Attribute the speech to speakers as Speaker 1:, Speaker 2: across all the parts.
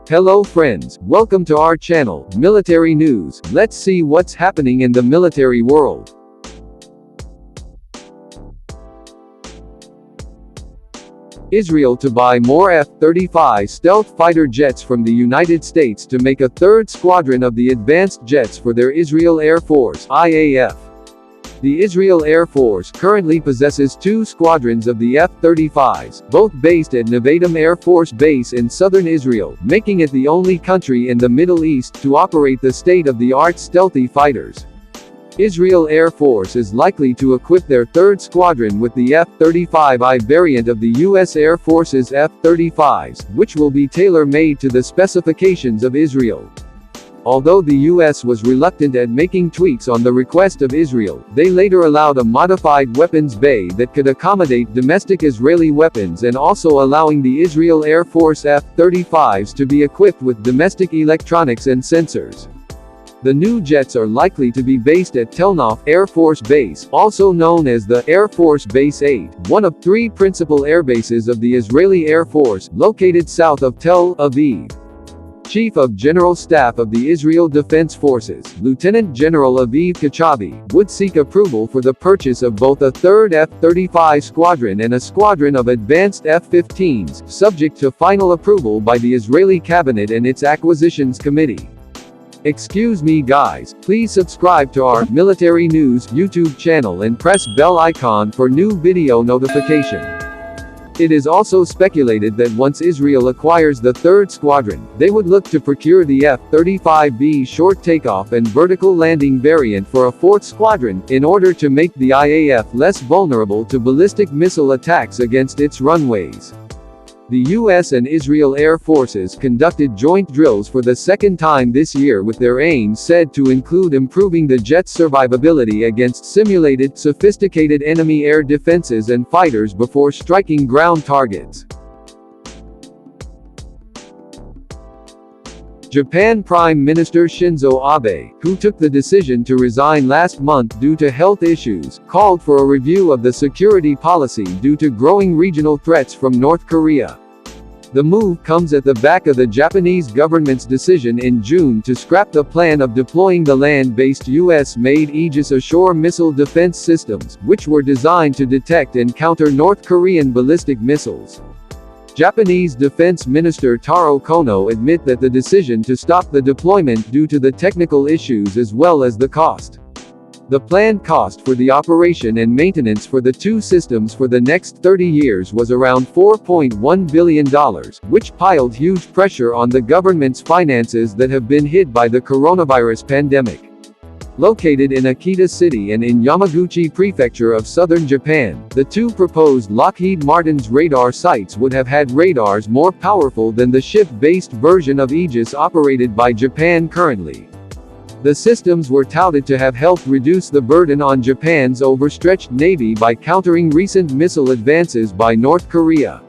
Speaker 1: Hello friends, welcome to our channel, Military News. Let's see what's happening in the military world. Israel to buy more F-35 stealth fighter jets from the United States to make a third squadron of the advanced jets for their Israel Air Force, IAF. The Israel Air Force currently possesses 2 squadrons of the F-35s, both based at Nevatim Air Force Base in southern Israel, making it the only country in the Middle East to operate the state-of-the-art stealthy fighters. Israel Air Force is likely to equip their 3rd squadron with the F-35I variant of the U.S. Air Force's F-35s, which will be tailor-made to the specifications of Israel. Although the U.S. was reluctant at making tweaks on the request of Israel, they later allowed a modified weapons bay that could accommodate domestic Israeli weapons and also allowing the Israel Air Force F-35s to be equipped with domestic electronics and sensors. The new jets are likely to be based at Nevatim Air Force Base, also known as the Air Force Base 8, one of 3 principal airbases of the Israeli Air Force, located south of Tel Aviv. Chief of General Staff of the Israel Defense Forces, Lieutenant General Aviv Kachavi, would seek approval for the purchase of both a 3rd F-35 squadron and a squadron of advanced F-15s, subject to final approval by the Israeli cabinet and its acquisitions committee. Excuse me guys, please subscribe to our Military News YouTube channel and press bell icon for new video notification. It is also speculated that once Israel acquires the 3rd squadron, they would look to procure the F-35B short takeoff and vertical landing variant for a 4th squadron, in order to make the IAF less vulnerable to ballistic missile attacks against its runways. The U.S. and Israel Air Forces conducted joint drills for the 2nd time this year with their aims said to include improving the jet's survivability against simulated, sophisticated enemy air defenses and fighters before striking ground targets. Japan Prime Minister Shinzo Abe, who took the decision to resign last month due to health issues, called for a review of the security policy due to growing regional threats from North Korea. The move comes at the back of the Japanese government's decision in June to scrap the plan of deploying the land-based US-made Aegis ashore missile defense systems, which were designed to detect and counter North Korean ballistic missiles. Japanese Defence Minister Taro Kono admit that the decision to stop the deployment due to the technical issues as well as the cost. The planned cost for the operation and maintenance for the 2 systems for the next 30 years was around $4.1 billion, which piled huge pressure on the government's finances that have been hit by the coronavirus pandemic. Located in Akita City and in Yamaguchi Prefecture of southern Japan, the 2 proposed Lockheed Martin's radar sites would have had radars more powerful than the ship-based version of Aegis operated by Japan currently. The systems were touted to have helped reduce the burden on Japan's overstretched navy by countering recent missile advances by North Korea.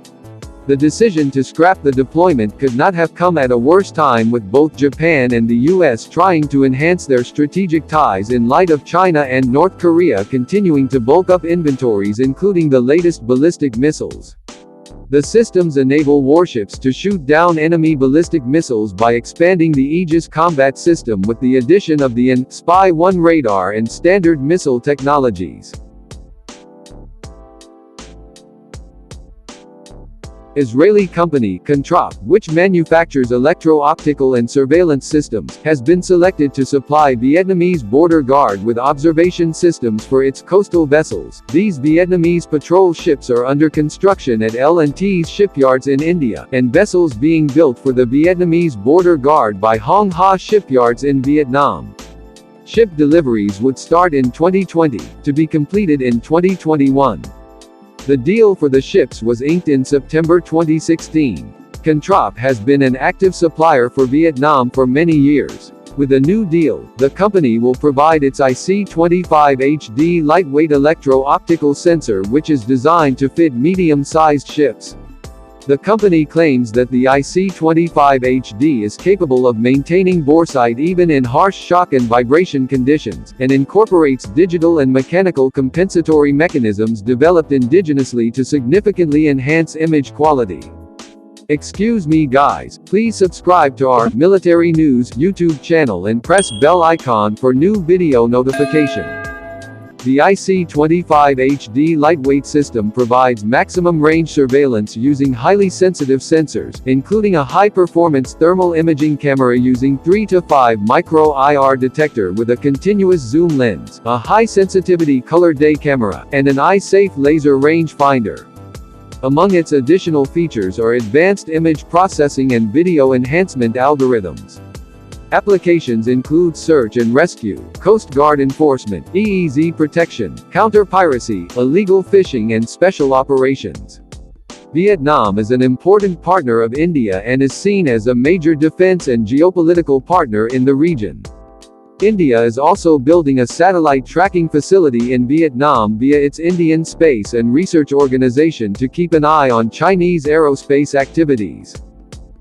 Speaker 1: The decision to scrap the deployment could not have come at a worse time, with both Japan and the US trying to enhance their strategic ties in light of China and North Korea continuing to bulk up inventories including the latest ballistic missiles. The systems enable warships to shoot down enemy ballistic missiles by expanding the Aegis combat system with the addition of the Spy-1 radar and standard missile technologies. Israeli company Controp, which manufactures electro-optical and surveillance systems, has been selected to supply Vietnamese border guard with observation systems for its coastal vessels. These Vietnamese patrol ships are under construction at L&T's shipyards in India, and vessels being built for the Vietnamese border guard by Hong Ha shipyards in Vietnam. Ship deliveries would start in 2020, to be completed in 2021. The deal for the ships was inked in September 2016. Controp has been an active supplier for Vietnam for many years. With a new deal, the company will provide its iSea25HD lightweight electro-optical sensor, which is designed to fit medium-sized ships. The company claims that the iSea25HD is capable of maintaining boresight even in harsh shock and vibration conditions, and incorporates digital and mechanical compensatory mechanisms developed indigenously to significantly enhance image quality. Excuse me guys, please subscribe to our Military News YouTube channel and press bell icon for new video notification. The iSea25HD lightweight system provides maximum range surveillance using highly sensitive sensors, including a high-performance thermal imaging camera using 3 to 5 micro IR detector with a continuous zoom lens, a high-sensitivity color day camera, and an eye-safe laser range finder. Among its additional features are advanced image processing and video enhancement algorithms. Applications include search and rescue, Coast Guard enforcement, EEZ protection, counter-piracy, illegal fishing and special operations. Vietnam is an important partner of India and is seen as a major defense and geopolitical partner in the region. India is also building a satellite tracking facility in Vietnam via its Indian Space and Research Organization to keep an eye on Chinese aerospace activities.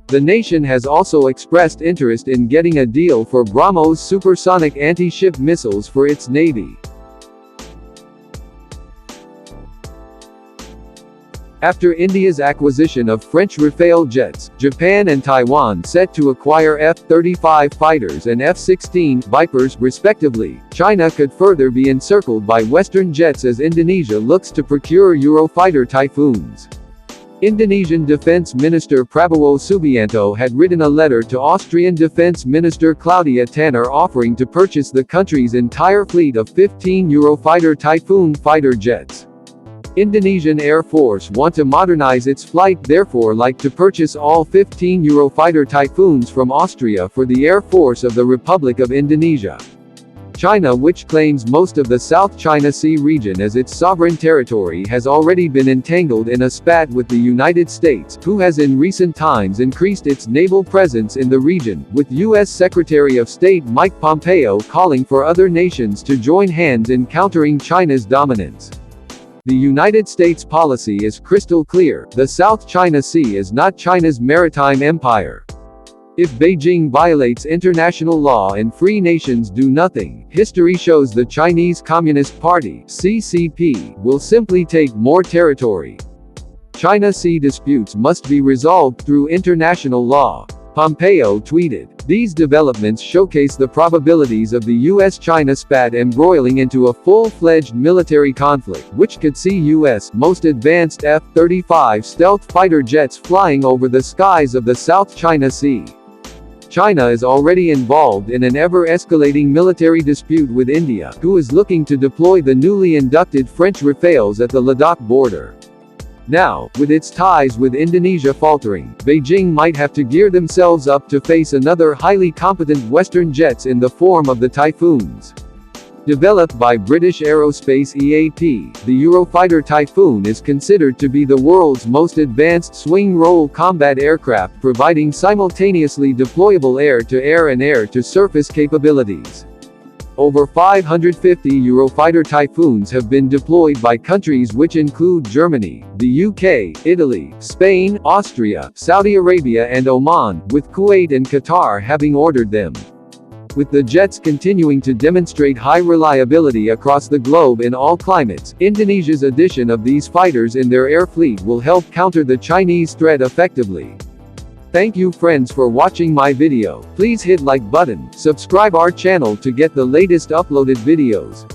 Speaker 1: The nation has also expressed interest in getting a deal for BrahMos supersonic anti-ship missiles for its navy. After India's acquisition of French Rafale jets, Japan and Taiwan set to acquire F-35 fighters and F-16 Vipers, respectively. China could further be encircled by Western jets as Indonesia looks to procure Eurofighter Typhoons. Indonesian Defence Minister Prabowo Subianto had written a letter to Austrian Defence Minister Claudia Tanner offering to purchase the country's entire fleet of 15 Eurofighter Typhoon fighter jets. Indonesian Air Force want to modernize its flight, therefore like to purchase all 15 Eurofighter Typhoons from Austria for the Air Force of the Republic of Indonesia. China, which claims most of the South China Sea region as its sovereign territory, has already been entangled in a spat with the United States, who has in recent times increased its naval presence in the region, with U.S. Secretary of State Mike Pompeo calling for other nations to join hands in countering China's dominance. The United States policy is crystal clear: the South China Sea is not China's maritime empire. If Beijing violates international law and free nations do nothing, history shows the Chinese Communist Party (CCP) will simply take more territory. China Sea disputes must be resolved through international law. Pompeo tweeted. These developments showcase the probabilities of the US-China spat embroiling into a full-fledged military conflict, which could see US most advanced F-35 stealth fighter jets flying over the skies of the South China Sea. China is already involved in an ever-escalating military dispute with India, who is looking to deploy the newly inducted French Rafales at the Ladakh border. Now, with its ties with Indonesia faltering, Beijing might have to gear themselves up to face another highly competent Western jets in the form of the Typhoons. Developed by British Aerospace EAP, the Eurofighter Typhoon is considered to be the world's most advanced swing-roll combat aircraft, providing simultaneously deployable air-to-air and air-to-surface capabilities. Over 550 Eurofighter Typhoons have been deployed by countries which include Germany, the UK, Italy, Spain, Austria, Saudi Arabia and Oman, with Kuwait and Qatar having ordered them. With the jets continuing to demonstrate high reliability across the globe in all climates, Indonesia's addition of these fighters in their air fleet will help counter the Chinese threat effectively. Thank you friends for watching my video. Please hit like button, subscribe our channel to get the latest uploaded videos.